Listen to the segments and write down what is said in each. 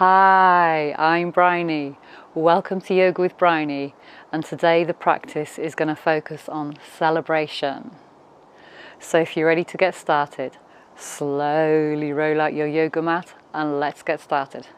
Hi, I'm Bryony. Welcome to Yoga with Bryony, and today the practice is going to focus on celebration. So if you're ready to get started, slowly roll out your yoga mat and let's get started.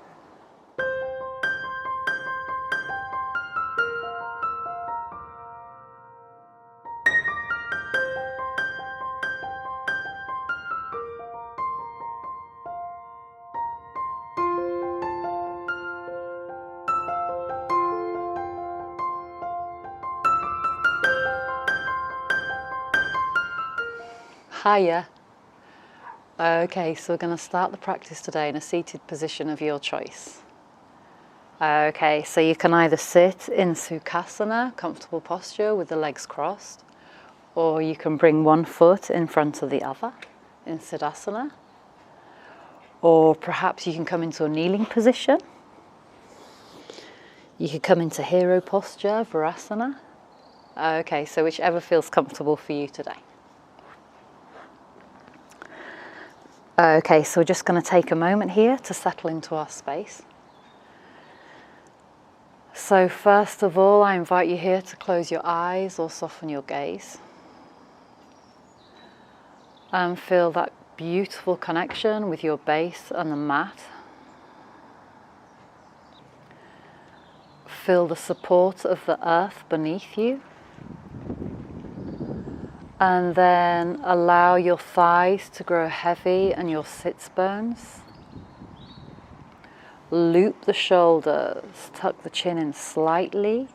Hiya. Okay, so we're going to start the practice today in a seated position of your choice. Okay, so you can either sit in Sukhasana, comfortable posture with the legs crossed, or you can bring one foot in front of the other in Siddhasana, or perhaps you can come into a kneeling position. You could come into hero posture, Virasana. Okay, so whichever feels comfortable for you today. Okay, so we're just going to take a moment here to settle into our space. So first of all, I invite you here to close your eyes or soften your gaze. And feel that beautiful connection with your base and the mat. Feel the support of the earth beneath you. And then allow your thighs to grow heavy and your sits bones. Loop the shoulders, tuck the chin in slightly.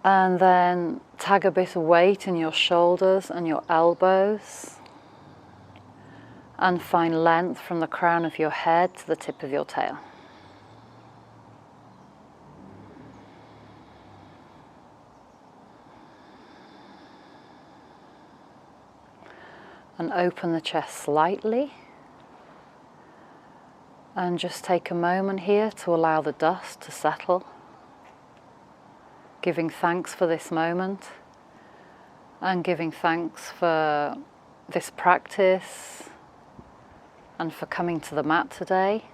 And then tag a bit of weight in your shoulders and your elbows. And find length from the crown of your head to the tip of your tail. And open the chest slightly. And just take a moment here to allow the dust to settle. Giving thanks for this moment. And giving thanks for this practice. And for coming to the mat today.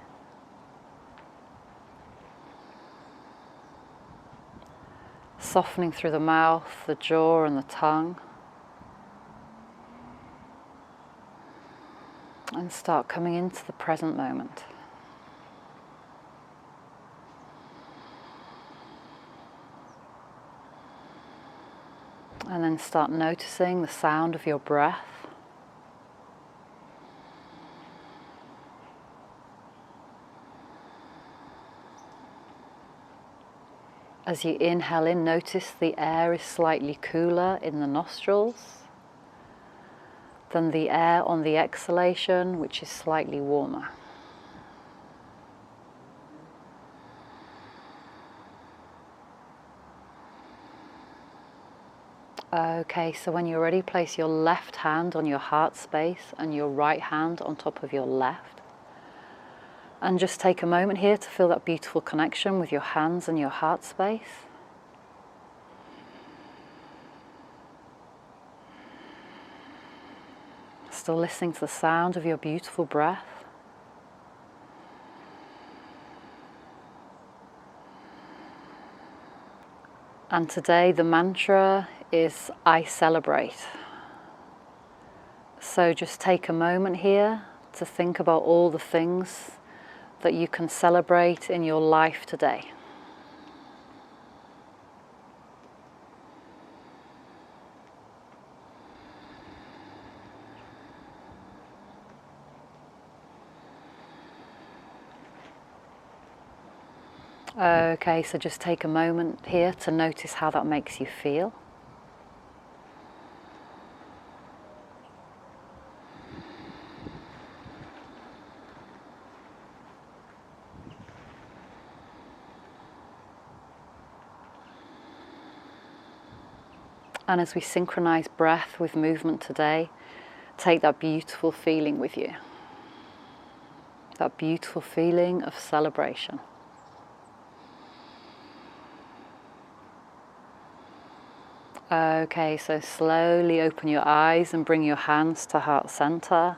Softening through the mouth, the jaw and the tongue. And start coming into the present moment. And then start noticing the sound of your breath. As you inhale in, notice the air is slightly cooler in the nostrils than the air on the exhalation, which is slightly warmer. Okay, so when you're ready, place your left hand on your heart space and your right hand on top of your left. And just take a moment here to feel that beautiful connection with your hands and your heart space. Still listening to the sound of your beautiful breath. And today the mantra is I celebrate. So just take a moment here to think about all the things that you can celebrate in your life today. Okay, so just take a moment here to notice how that makes you feel. And as we synchronize breath with movement today, take that beautiful feeling with you. That beautiful feeling of celebration. Okay, so slowly open your eyes and bring your hands to heart center.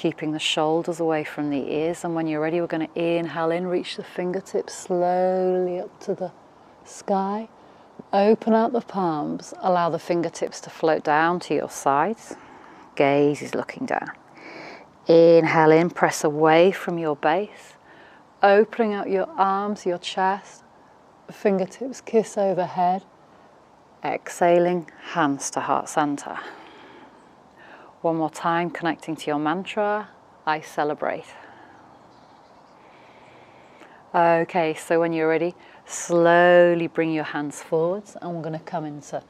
keeping the shoulders away from the ears. And when you're ready, we're going to inhale in, reach the fingertips slowly up to the sky. Open out the palms, allow the fingertips to float down to your sides. Gaze is looking down. Inhale in, press away from your base. Opening out your arms, your chest. Fingertips kiss overhead. Exhaling, hands to heart center. One more time, connecting to your mantra, I celebrate. Okay, so when you're ready, slowly bring your hands forwards and we're going to come into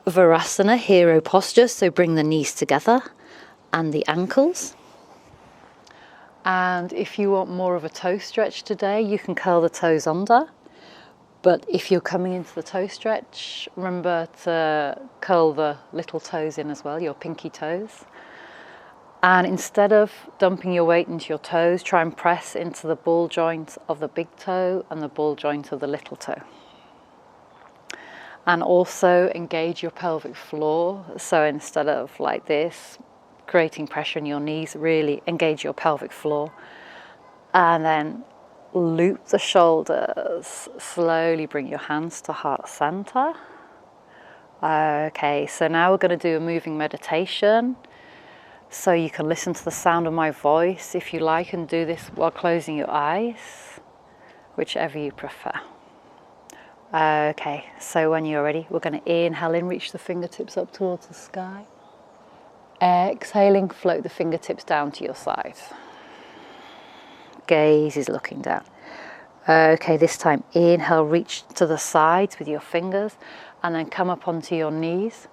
Virasana, hero posture. So bring the knees together and the ankles. And if you want more of a toe stretch today, you can curl the toes under. But if you're coming into the toe stretch, remember to curl the little toes in as well, your pinky toes. And instead of dumping your weight into your toes, try and press into the ball joint of the big toe and the ball joint of the little toe. And also engage your pelvic floor. So instead of like this, creating pressure in your knees, really engage your pelvic floor. And then loop the shoulders, slowly bring your hands to heart center. Okay, so now we're going to do a moving meditation. So you can listen to the sound of my voice if you like and do this while closing your eyes, whichever you prefer. Okay, so when you're ready, we're going to inhale in, reach the fingertips up towards the sky. Exhaling, float the fingertips down to your sides. Gaze is looking down. Okay, this time inhale, reach to the sides with your fingers and then come up onto your knees.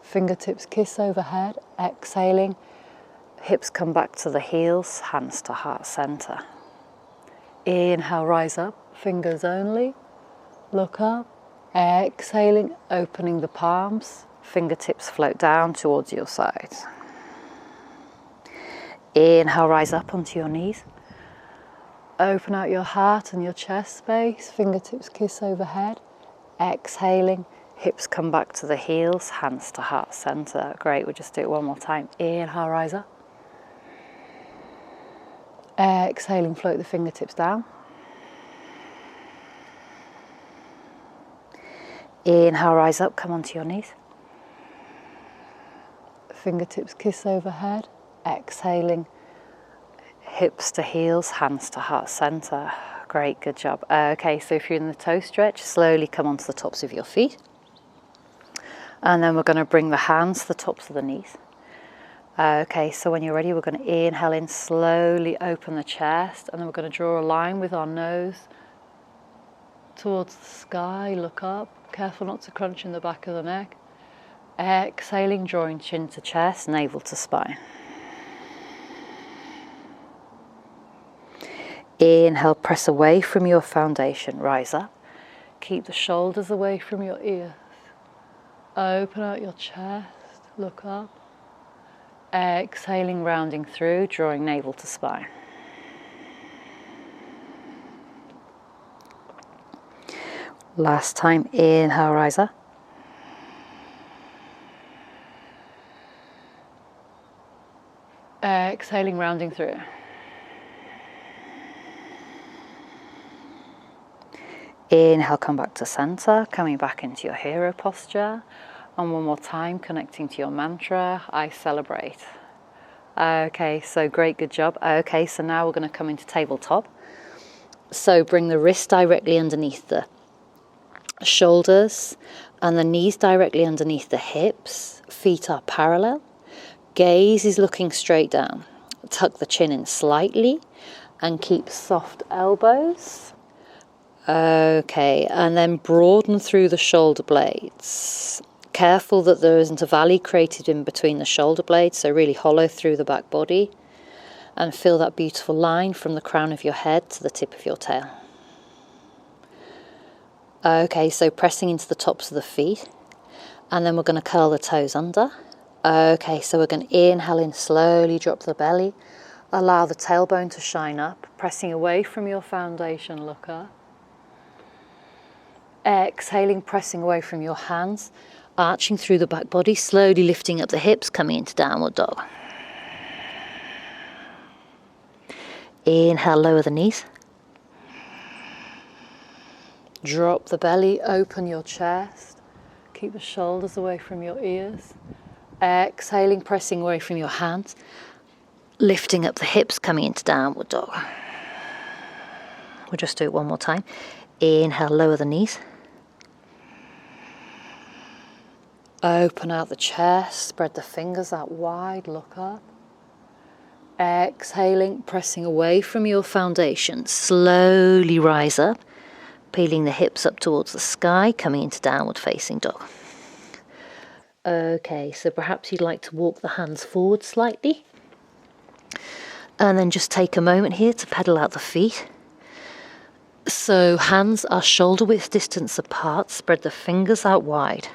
Fingertips kiss overhead. Exhaling, hips come back to the heels, hands to heart center. Inhale, rise up, fingers only. Look up. Exhaling, opening the palms. Fingertips float down towards your sides. Inhale, rise up onto your knees. Open out your heart and your chest space. Fingertips kiss overhead. Exhaling, hips come back to the heels, hands to heart center. Great, we'll just do it one more time. Inhale, rise up. Exhaling, float the fingertips down. Inhale, rise up, come onto your knees. Fingertips kiss overhead. Exhaling, hips to heels, hands to heart center. Great, good job. Okay, so if you're in the toe stretch, slowly come onto the tops of your feet. And then we're going to bring the hands to the tops of the knees. Okay, so when you're ready, we're going to inhale in, slowly open the chest, and then we're going to draw a line with our nose towards the sky. Look up, careful not to crunch in the back of the neck. Exhaling, drawing chin to chest, navel to spine. Inhale, press away from your foundation, rise up. Keep the shoulders away from your ears. Open out your chest, look up. Exhaling, rounding through, drawing navel to spine. Last time, inhale, rise up. Exhaling, rounding through. Inhale, come back to center, coming back into your hero posture. And one more time, connecting to your mantra, I celebrate. Okay, so great, good job. Okay, so now we're going to come into tabletop. So bring the wrist directly underneath the shoulders and the knees directly underneath the hips. Feet are parallel. Gaze is looking straight down. Tuck the chin in slightly and keep soft elbows. Okay, and then broaden through the shoulder blades. Careful that there isn't a valley created in between the shoulder blades, so really hollow through the back body. And feel that beautiful line from the crown of your head to the tip of your tail. Okay, so pressing into the tops of the feet. And then we're going to curl the toes under. Okay, so we're going to inhale in, slowly drop the belly. Allow the tailbone to shine up, pressing away from your foundation, look up. Exhaling, pressing away from your hands, arching through the back body, slowly lifting up the hips, coming into downward dog. Inhale, lower the knees. Drop the belly, open your chest. Keep the shoulders away from your ears. Exhaling, pressing away from your hands. Lifting up the hips, coming into downward dog. We'll just do it one more time. Inhale, lower the knees. Open out the chest, spread the fingers out wide, look up. Exhaling, pressing away from your foundation. Slowly rise up, peeling the hips up towards the sky, coming into downward facing dog. Okay, so perhaps you'd like to walk the hands forward slightly. And then just take a moment here to pedal out the feet. So hands are shoulder width distance apart, spread the fingers out wide.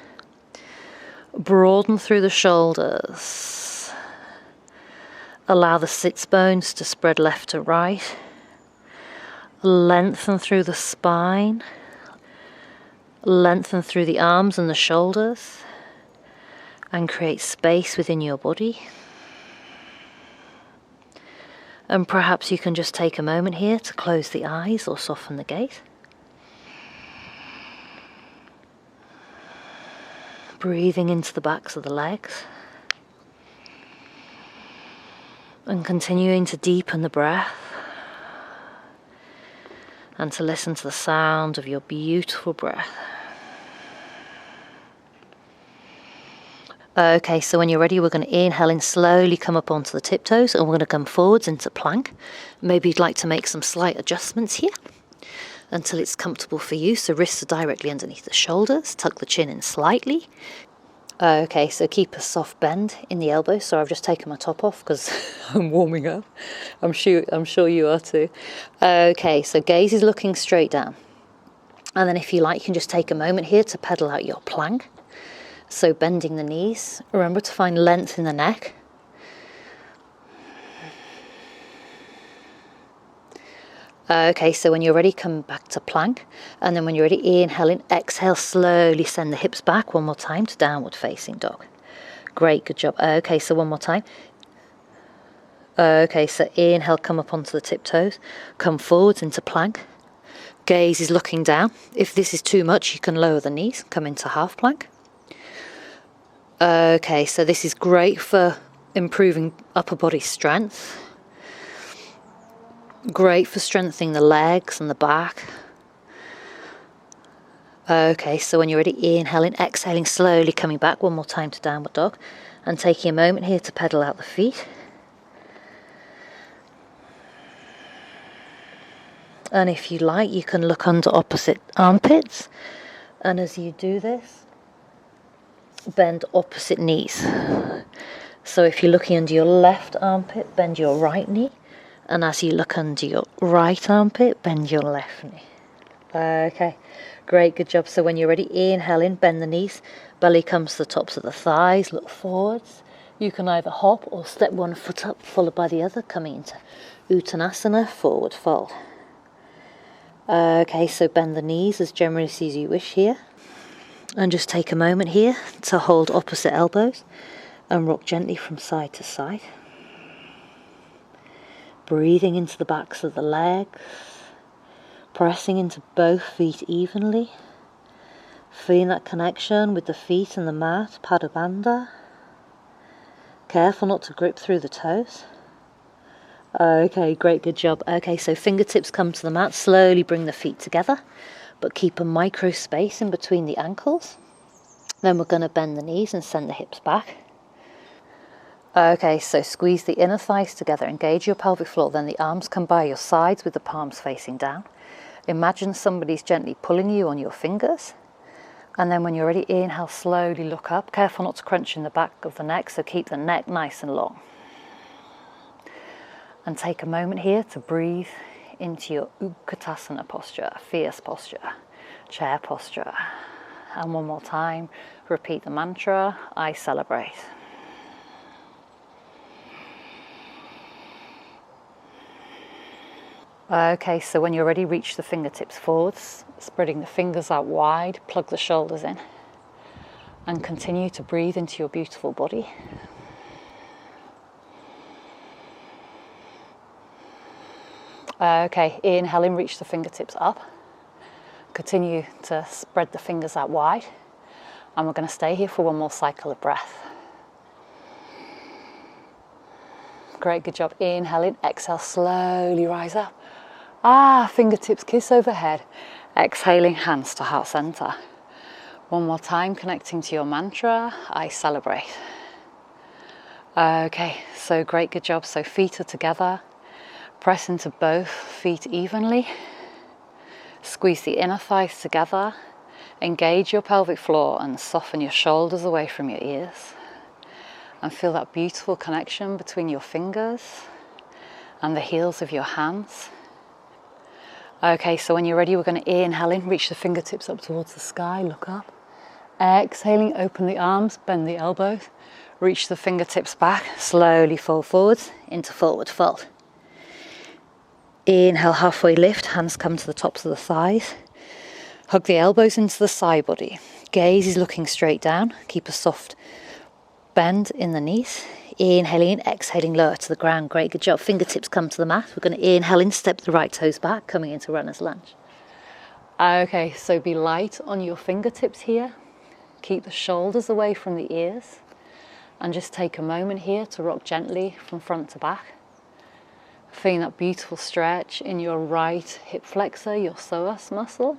Broaden through the shoulders. Allow the sits bones to spread left to right. Lengthen through the spine. Lengthen through the arms and the shoulders. And create space within your body. And perhaps you can just take a moment here to close the eyes or soften the gaze. Breathing into the backs of the legs. And continuing to deepen the breath. And to listen to the sound of your beautiful breath. Okay, so when you're ready, we're going to inhale and slowly come up onto the tiptoes, and we're going to come forwards into plank. Maybe you'd like to make some slight adjustments here until it's comfortable for you. So wrists are directly underneath the shoulders, tuck the chin in slightly. Okay, so keep a soft bend in the elbows. So I've just taken my top off because I'm warming up. I'm sure you are too. Okay, so gaze is looking straight down. And then if you like, you can just take a moment here to pedal out your plank. So bending the knees, remember to find length in the neck. Okay, so when you're ready, come back to plank. And then when you're ready, inhale in, exhale, slowly send the hips back one more time to downward facing dog. Great, good job. Okay, so one more time. Okay, so inhale, come up onto the tiptoes. Come forwards into plank. Gaze is looking down. If this is too much, you can lower the knees, come into half plank. Okay, so this is great for improving upper body strength. Great for strengthening the legs and the back. Okay, so when you're ready, inhaling, exhaling, slowly coming back one more time to downward dog. And taking a moment here to pedal out the feet. And if you like, you can look under opposite armpits. And as you do this, bend opposite knees. So if you're looking under your left armpit, bend your right knee. And as you look under your right armpit, bend your left knee. Okay, great, good job. So when you're ready, inhale in, bend the knees. Belly comes to the tops of the thighs, look forwards. You can either hop or step one foot up, followed by the other, coming into Uttanasana, forward fold. Okay, so bend the knees as generously as you wish here. And just take a moment here to hold opposite elbows and rock gently from side to side. Breathing into the backs of the legs, pressing into both feet evenly. Feeling that connection with the feet and the mat, Pada Bandha. Careful not to grip through the toes. Okay, great, good job. Okay, so fingertips come to the mat, slowly bring the feet together. But keep a micro space in between the ankles. Then we're going to bend the knees and send the hips back. Okay, so squeeze the inner thighs together, engage your pelvic floor, then the arms come by your sides with the palms facing down. Imagine somebody's gently pulling you on your fingers. And then when you're ready, inhale, slowly look up. Careful not to crunch in the back of the neck, so keep the neck nice and long. And take a moment here to breathe into your Utkatasana posture, fierce posture, chair posture. And one more time, repeat the mantra, I celebrate. Okay, so when you're ready, reach the fingertips forwards, spreading the fingers out wide, plug the shoulders in, and continue to breathe into your beautiful body. Okay, inhale in, reach the fingertips up. Continue to spread the fingers out wide. And we're going to stay here for one more cycle of breath. Great, good job. Inhale in, exhale, slowly rise up. Fingertips kiss overhead. Exhaling, hands to heart center. One more time, connecting to your mantra, I celebrate. Okay, so great, good job. So feet are together. Press into both feet evenly. Squeeze the inner thighs together. Engage your pelvic floor and soften your shoulders away from your ears. And feel that beautiful connection between your fingers and the heels of your hands. Okay, so when you're ready, we're going to inhale in, reach the fingertips up towards the sky, look up. Exhaling, open the arms, bend the elbows, reach the fingertips back, slowly fold forwards into forward fold. Inhale, halfway lift, hands come to the tops of the thighs. Hug the elbows into the side body. Gaze is looking straight down, keep a soft bend in the knees. Inhaling in, exhaling, lower to the ground. Great, good job. Fingertips come to the mat. We're going to inhale in, step the right toes back, coming into runner's lunge. Okay, so be light on your fingertips here. Keep the shoulders away from the ears. And just take a moment here to rock gently from front to back. Feeling that beautiful stretch in your right hip flexor, your psoas muscle.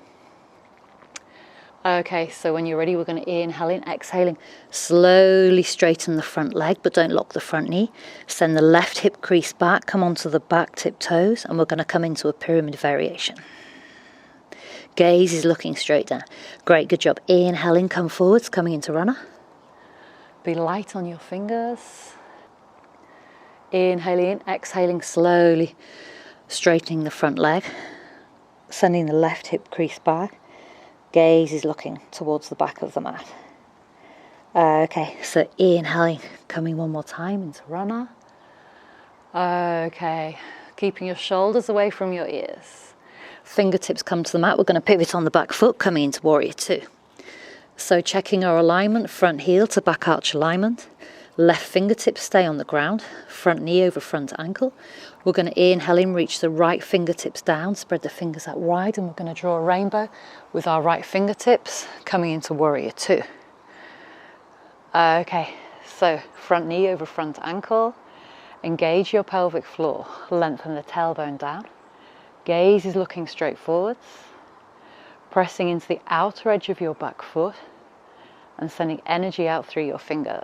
Okay, so when you're ready, we're going to inhale in, exhaling. Slowly straighten the front leg, but don't lock the front knee. Send the left hip crease back, come onto the back tip toes, and we're going to come into a pyramid variation. Gaze is looking straight down. Great, good job. Inhaling, come forwards, coming into runner. Be light on your fingers. Inhaling in, exhaling slowly, straightening the front leg. Sending the left hip crease back. Gaze is looking towards the back of the mat. Okay, so inhaling, coming one more time into runner. Okay, keeping your shoulders away from your ears. Fingertips come to the mat. We're going to pivot on the back foot, coming into warrior two. So checking our alignment, front heel to back arch alignment. Left fingertips stay on the ground, front knee over front ankle. We're going to inhale in, reach the right fingertips down, spread the fingers out wide, and we're going to draw a rainbow with our right fingertips coming into warrior two. Okay, so front knee over front ankle. Engage your pelvic floor, lengthen the tailbone down. Gaze is looking straight forwards. Pressing into the outer edge of your back foot and sending energy out through your fingers.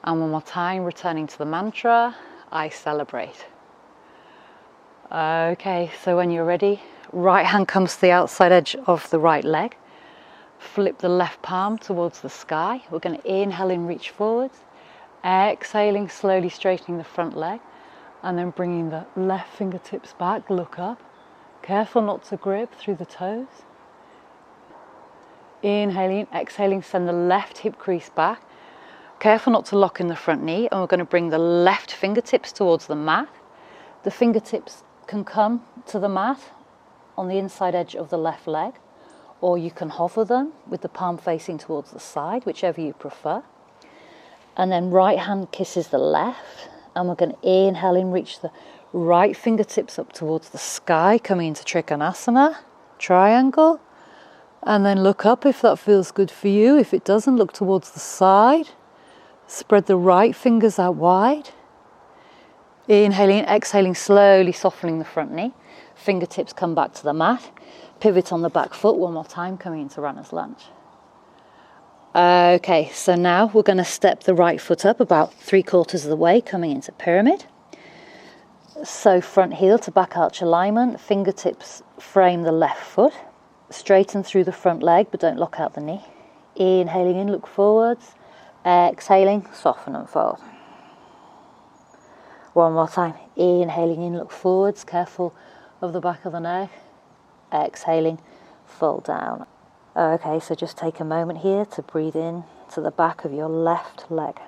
And one more time, returning to the mantra, I celebrate. Okay, so when you're ready, right hand comes to the outside edge of the right leg. Flip the left palm towards the sky. We're going to inhale in, reach forwards. Exhaling, slowly straightening the front leg. And then bringing the left fingertips back, look up. Careful not to grip through the toes. Inhaling, exhaling, send the left hip crease back. Careful not to lock in the front knee, and we're going to bring the left fingertips towards the mat. The fingertips can come to the mat on the inside edge of the left leg, or you can hover them with the palm facing towards the side, whichever you prefer. And then right hand kisses the left, and we're going to inhale in, reach the right fingertips up towards the sky, coming into Trikonasana, triangle. And then look up if that feels good for you. If it doesn't, look towards the side. Spread the right fingers out wide. Inhaling, exhaling, slowly softening the front knee. Fingertips come back to the mat. Pivot on the back foot one more time, coming into runner's lunge. Okay, so now we're going to step the right foot up about 3/4 of the way, coming into pyramid. So front heel to back arch alignment. Fingertips frame the left foot. Straighten through the front leg, but don't lock out the knee. Inhaling in, look forwards. Exhaling, soften and fold. One more time. Inhaling in, look forwards, careful of the back of the neck. Exhaling, fold down. Okay, so just take a moment here to breathe in to the back of your left leg.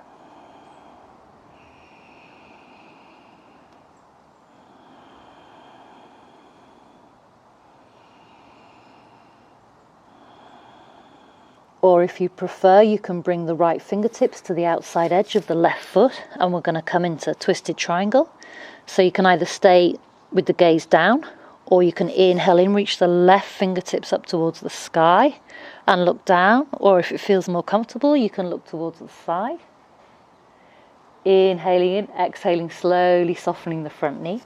Or if you prefer, you can bring the right fingertips to the outside edge of the left foot, and we're going to come into twisted triangle. So you can either stay with the gaze down, or you can inhale in, reach the left fingertips up towards the sky and look down, or if it feels more comfortable, you can look towards the side. Inhaling in, exhaling slowly, softening the front knee.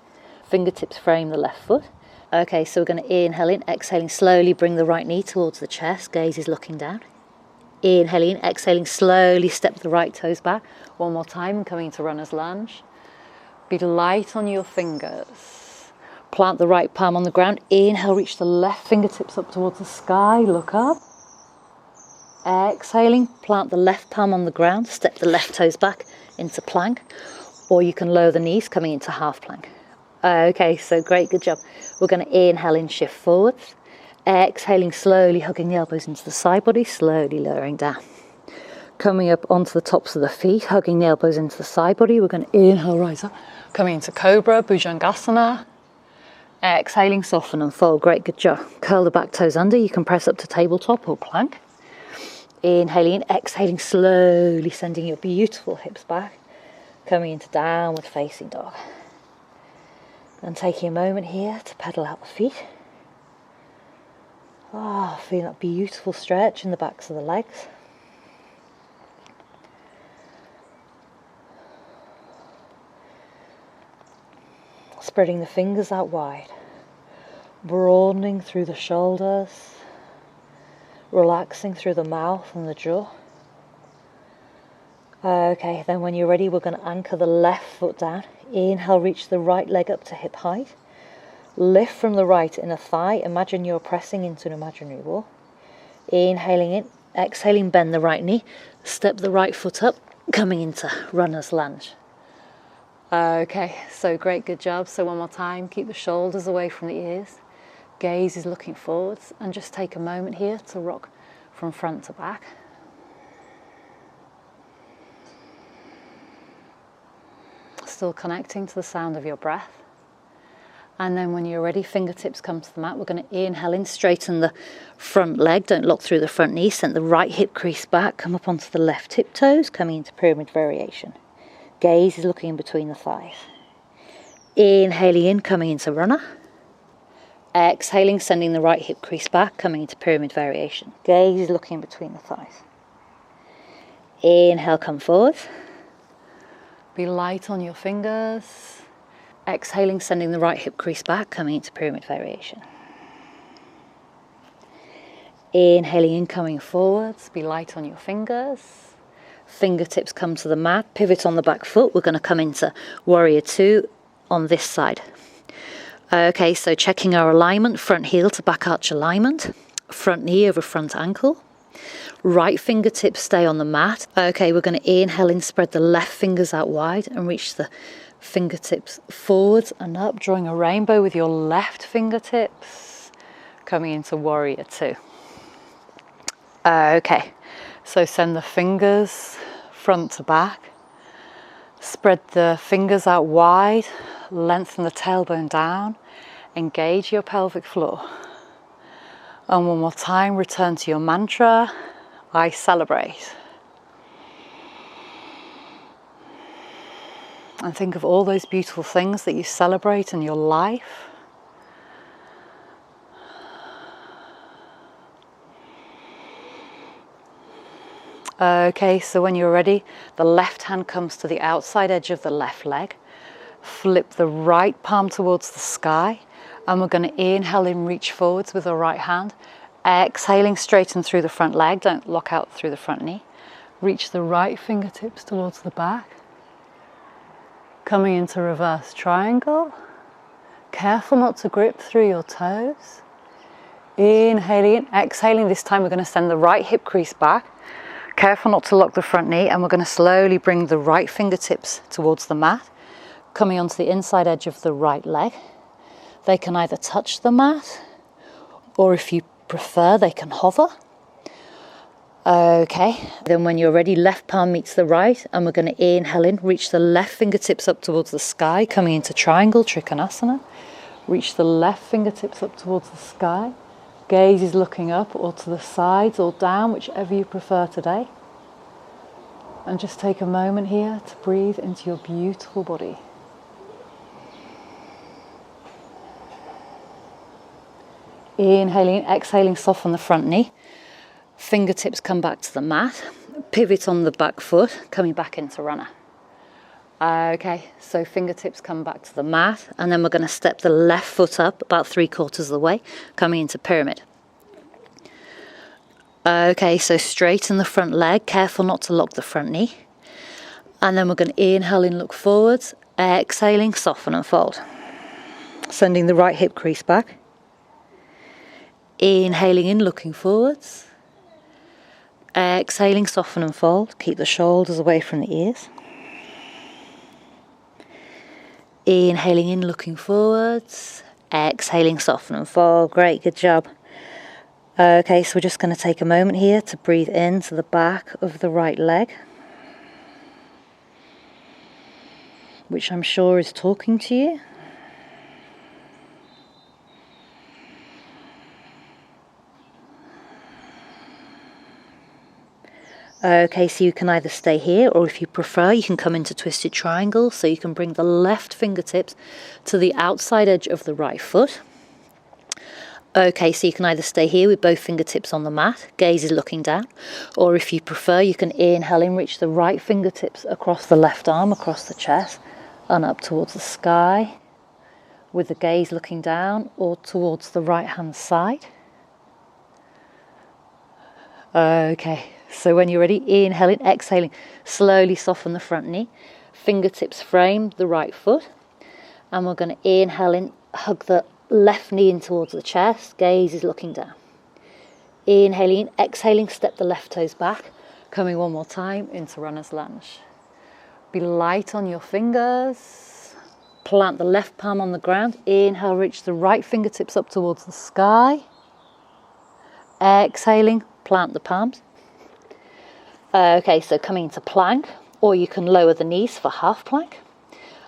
Fingertips frame the left foot. Okay, so we're going to inhale in, exhaling slowly, bring the right knee towards the chest, gaze is looking down. Inhaling in, exhaling slowly, step the right toes back. One more time, coming to runner's lunge. Be light on your fingers. Plant the right palm on the ground. Inhale, reach the left fingertips up towards the sky, look up. Exhaling, plant the left palm on the ground, step the left toes back into plank, or you can lower the knees coming into half plank. Okay, so great, good job. We're going to inhale in, shift forwards. Exhaling slowly, hugging the elbows into the side body, slowly lowering down. Coming up onto the tops of the feet, hugging the elbows into the side body. We're going to inhale, rise up. Coming into Cobra, Bhujangasana. Exhaling, soften and fold. Great, good job. Curl the back toes under. You can press up to tabletop or plank. Inhaling in, exhaling slowly, sending your beautiful hips back. Coming into downward facing dog. And taking a moment here to pedal out the feet. Ah, feeling that beautiful stretch in the backs of the legs. Spreading the fingers out wide. Broadening through the shoulders. Relaxing through the mouth and the jaw. Okay, then when you're ready, we're going to anchor the left foot down. Inhale, reach the right leg up to hip height. Lift from the right inner thigh. Imagine you're pressing into an imaginary wall. Inhaling in, exhaling, bend the right knee. Step the right foot up, coming into runner's lunge. Okay, so great, good job. So one more time, keep the shoulders away from the ears. Gaze is looking forwards, and just take a moment here to rock from front to back. Still connecting to the sound of your breath. And then when you're ready, fingertips come to the mat. We're going to inhale in, straighten the front leg. Don't lock through the front knee. Send the right hip crease back. Come up onto the left tiptoes, coming into pyramid variation. Gaze is looking in between the thighs. Inhaling in, coming into runner. Exhaling, sending the right hip crease back, coming into pyramid variation. Gaze is looking in between the thighs. Inhale, come forward. Be light on your fingers. Exhaling, sending the right hip crease back, coming into pyramid variation. Inhaling in, coming forwards. Be light on your fingers. Fingertips come to the mat. Pivot on the back foot. We're going to come into warrior two on this side. Okay, so checking our alignment. Front heel to back arch alignment. Front knee over front ankle. Right fingertips stay on the mat. Okay, we're going to inhale in, spread the left fingers out wide and reach the fingertips forwards and up, drawing a rainbow with your left fingertips, coming into warrior two. Okay, so send the fingers front to back, spread the fingers out wide, lengthen the tailbone down, engage your pelvic floor. And one more time, return to your mantra, I celebrate. And think of all those beautiful things that you celebrate in your life. Okay, so when you're ready, the left hand comes to the outside edge of the left leg. Flip the right palm towards the sky. And we're going to inhale in, reach forwards with the right hand. Exhaling, straighten through the front leg. Don't lock out through the front knee. Reach the right fingertips towards the back. Coming into reverse triangle. Careful not to grip through your toes. Inhaling in, exhaling. This time we're going to send the right hip crease back. Careful not to lock the front knee, and we're going to slowly bring the right fingertips towards the mat. Coming onto the inside edge of the right leg. They can either touch the mat, or if you prefer, they can hover. Okay, then when you're ready, left palm meets the right, and we're going to inhale in, reach the left fingertips up towards the sky, coming into triangle, Trikonasana. Reach the left fingertips up towards the sky. Gaze is looking up or to the sides or down, whichever you prefer today. And just take a moment here to breathe into your beautiful body. Inhaling, exhaling, soften the front knee. Fingertips come back to the mat. Pivot on the back foot, coming back into runner. Okay, so fingertips come back to the mat, and then we're going to step the left foot up about 3/4 of the way, coming into pyramid. Okay, so straighten the front leg, careful not to lock the front knee. And then we're going to inhale in, look forwards, exhaling, soften and fold. Sending the right hip crease back. Inhaling in, looking forwards. Exhaling, soften and fold. Keep the shoulders away from the ears. Inhaling in, looking forwards. Exhaling, soften and fold. Great, good job. Okay, so we're just going to take a moment here to breathe into the back of the right leg, which I'm sure is talking to you. Okay, so you can either stay here, or if you prefer, you can come into twisted triangle, so you can bring the left fingertips to the outside edge of the right foot. Okay, so you can either stay here with both fingertips on the mat, gaze is looking down, or if you prefer, you can inhale and reach the right fingertips across the left arm, across the chest, and up towards the sky, with the gaze looking down, or towards the right hand side. Okay, so when you're ready, inhaling, exhaling, slowly soften the front knee, fingertips frame the right foot, and we're going to inhale in, hug the left knee in towards the chest, gaze is looking down. Inhaling, exhaling, step the left toes back, coming one more time into runner's lunge. Be light on your fingers, plant the left palm on the ground, inhale, reach the right fingertips up towards the sky, exhaling, plant the palms. Okay, so coming into plank, or you can lower the knees for half plank,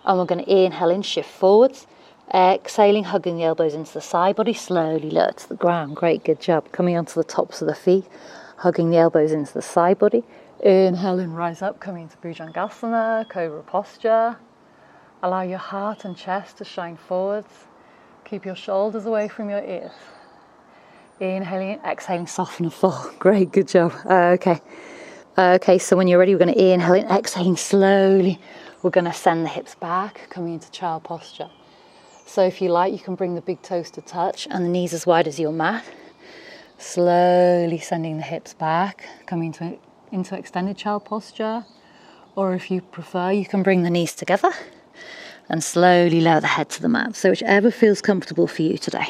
and we're going to inhale in, shift forwards. Exhaling, hugging the elbows into the side body, slowly lower to the ground. Great, good job. Coming onto the tops of the feet, hugging the elbows into the side body. Inhaling, rise up, coming into Bhujangasana, Cobra posture. Allow your heart and chest to shine forwards. Keep your shoulders away from your ears. Inhaling, exhaling, soften and fold. Great, good job. Okay, so when you're ready, we're going to inhale in, exhaling slowly. We're going to send the hips back, coming into child posture. So if you like, you can bring the big toes to touch and the knees as wide as your mat. Slowly sending the hips back, coming into extended child posture. Or if you prefer, you can bring the knees together and slowly lower the head to the mat. So whichever feels comfortable for you today.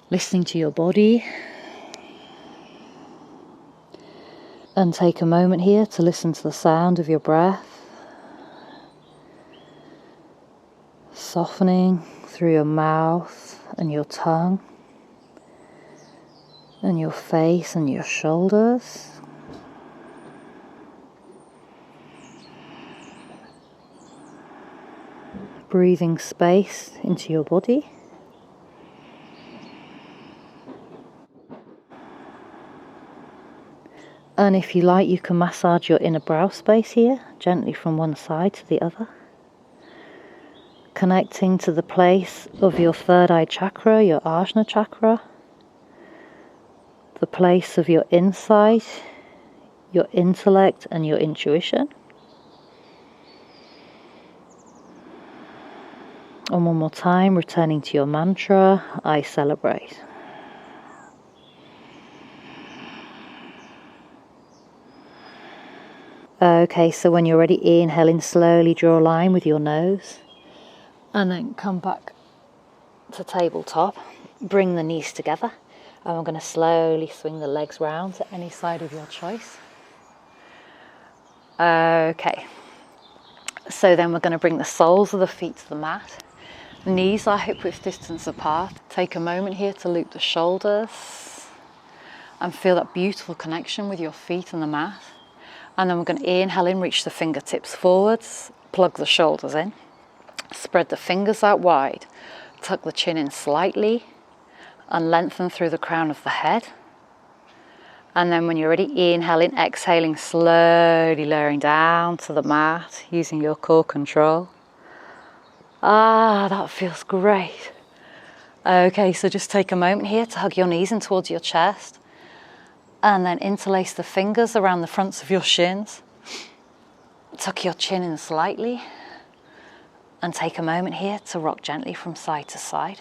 Listening to your body. And take a moment here to listen to the sound of your breath. Softening through your mouth and your tongue and your face and your shoulders. Breathing space into your body. And if you like, you can massage your inner brow space here, gently from one side to the other. Connecting to the place of your third eye chakra, your Ajna chakra, the place of your insight, your intellect and your intuition. And one more time, returning to your mantra, I celebrate. Okay, so when you're ready, inhale in, slowly draw a line with your nose. And then come back to tabletop, bring the knees together, and we're going to slowly swing the legs round to any side of your choice. Okay, so then we're going to bring the soles of the feet to the mat. The knees are hip width distance apart. Take a moment here to loop the shoulders and feel that beautiful connection with your feet and the mat. And then we're going to inhale in, reach the fingertips forwards, plug the shoulders in. Spread the fingers out wide, tuck the chin in slightly and lengthen through the crown of the head. And then when you're ready, inhaling, exhaling, slowly lowering down to the mat using your core control. Ah, that feels great. Okay, so just take a moment here to hug your knees in towards your chest, and then interlace the fingers around the fronts of your shins. Tuck your chin in slightly, and take a moment here to rock gently from side to side.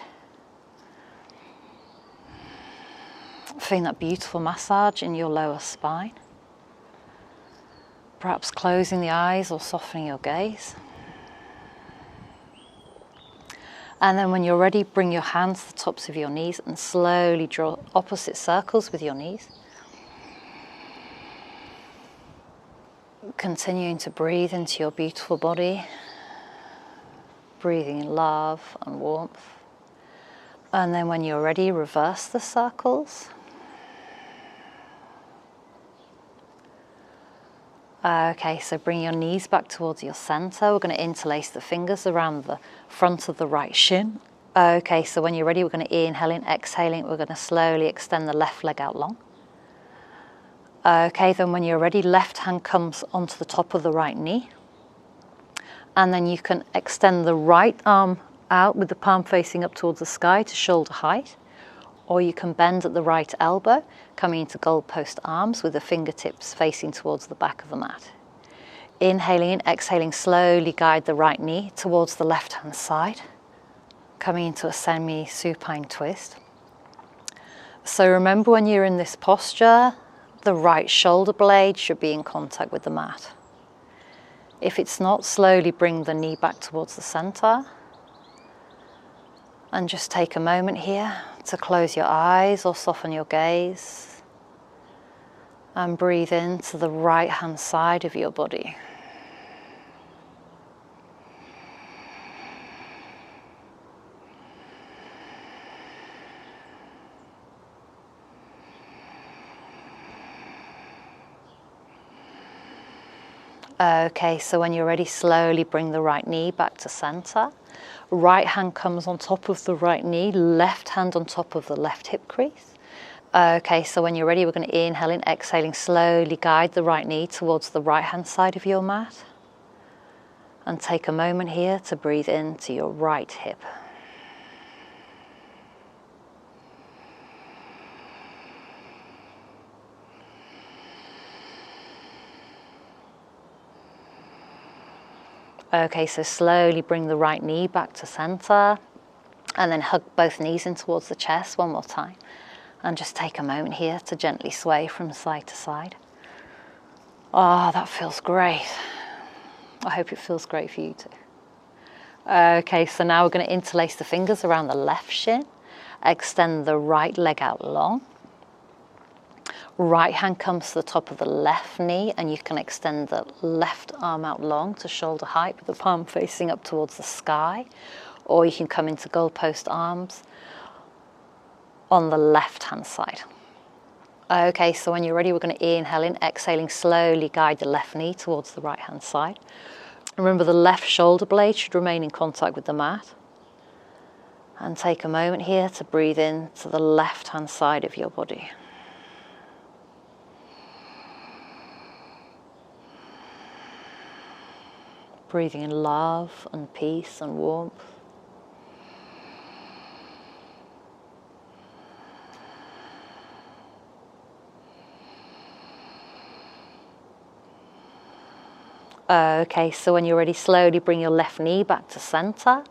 Feeling that beautiful massage in your lower spine. Perhaps closing the eyes or softening your gaze. And then when you're ready, bring your hands to the tops of your knees and slowly draw opposite circles with your knees. Continuing to breathe into your beautiful body. Breathing in love and warmth. And then when you're ready, reverse the circles. Okay, so bring your knees back towards your center. We're going to interlace the fingers around the front of the right shin. Okay, so when you're ready, we're going to inhale in, exhaling. We're going to slowly extend the left leg out long. Okay, then when you're ready, left hand comes onto the top of the right knee. And then you can extend the right arm out with the palm facing up towards the sky to shoulder height. Or you can bend at the right elbow, coming into goalpost arms with the fingertips facing towards the back of the mat. Inhaling in, exhaling, slowly guide the right knee towards the left hand side, coming into a semi-supine twist. So remember, when you're in this posture, the right shoulder blade should be in contact with the mat. If it's not, slowly bring the knee back towards the center. And just take a moment here to close your eyes or soften your gaze. And breathe into the right hand side of your body. Okay, so when you're ready, slowly bring the right knee back to center. Right hand comes on top of the right knee, left hand on top of the left hip crease. Okay, so when you're ready, we're going to inhale in, exhaling, slowly guide the right knee towards the right hand side of your mat. And take a moment here to breathe into your right hip. Okay, so slowly bring the right knee back to center and then hug both knees in towards the chest one more time. And just take a moment here to gently sway from side to side. Oh, that feels great. I hope it feels great for you too. Okay, so now we're going to interlace the fingers around the left shin. Extend the right leg out long. Right hand comes to the top of the left knee, and you can extend the left arm out long to shoulder height with the palm facing up towards the sky. Or you can come into goalpost arms on the left hand side. Okay, so when you're ready, we're going to inhale in, exhaling, slowly guide the left knee towards the right hand side. Remember, the left shoulder blade should remain in contact with the mat. And take a moment here to breathe in to the left hand side of your body. Breathing in love and peace and warmth. Okay, so when you're ready, slowly bring your left knee back to center.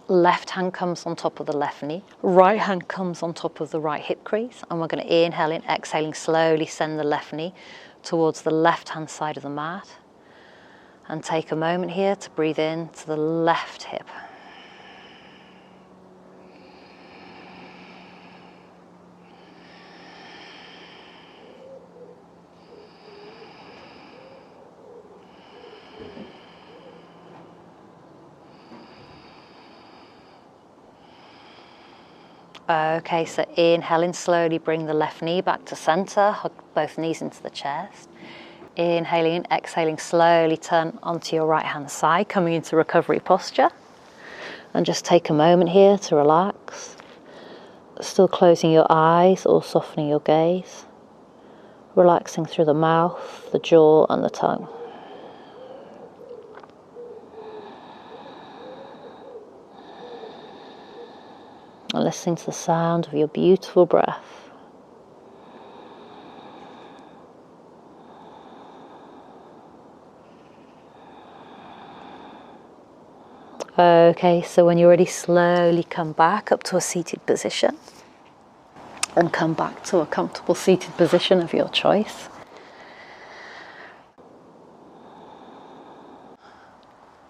Left hand comes on top of the left knee. Right hand comes on top of the right hip crease. And we're going to inhale in, exhaling, slowly send the left knee towards the left hand side of the mat. And take a moment here to breathe in to the left hip. Okay, so inhale in, slowly bring the left knee back to center, hug both knees into the chest. Inhaling in, exhaling, slowly turn onto your right hand side, coming into recovery posture. And just take a moment here to relax. Still closing your eyes or softening your gaze. Relaxing through the mouth, the jaw and the tongue. and listening to the sound of your beautiful breath. Okay, so when you're ready, slowly come back up to a seated position and come back to a comfortable seated position of your choice.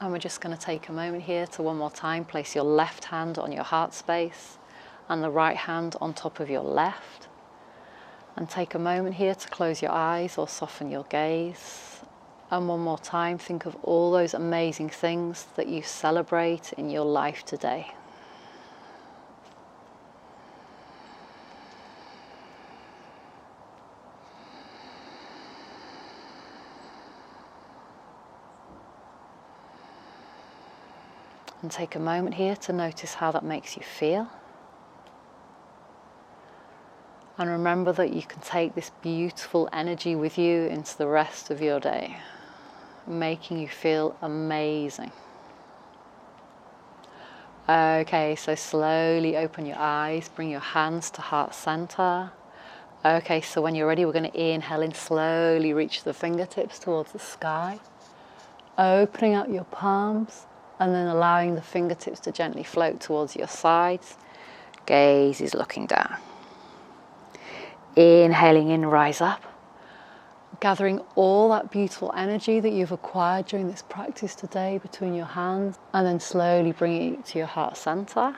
And we're just going to take a moment here to one more time place your left hand on your heart space and the right hand on top of your left. And take a moment here to close your eyes or soften your gaze. And one more time, think of all those amazing things that you celebrate in your life today. And take a moment here to notice how that makes you feel. And remember that you can take this beautiful energy with you into the rest of your day, making you feel amazing. Okay, so slowly open your eyes, bring your hands to heart center. Okay, so when you're ready, we're going to inhale in, slowly reach the fingertips towards the sky, opening up your palms and then allowing the fingertips to gently float towards your sides. Gaze is looking down. Inhaling in, rise up, gathering all that beautiful energy that you've acquired during this practice today between your hands, and then slowly bringing it to your heart center.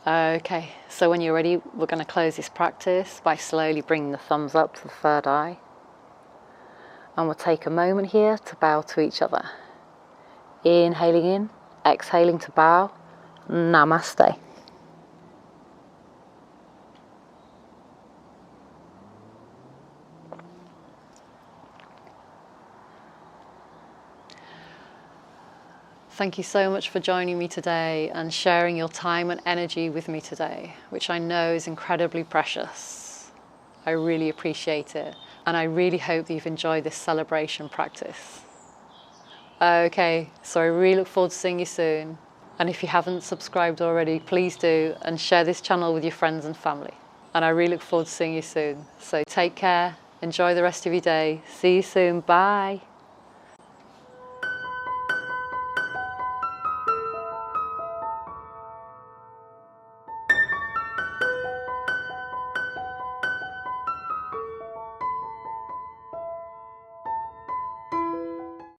Okay, so when you're ready, we're going to close this practice by slowly bringing the thumbs up to the third eye. And we'll take a moment here to bow to each other. Inhaling in, exhaling to bow. Namaste. Thank you so much for joining me today and sharing your time and energy with me today, which I know is incredibly precious. I really appreciate it, and I really hope that you've enjoyed this celebration practice. Okay, so I really look forward to seeing you soon. And if you haven't subscribed already, please do, and share this channel with your friends and family. And I really look forward to seeing you soon. So take care, enjoy the rest of your day. See you soon, bye.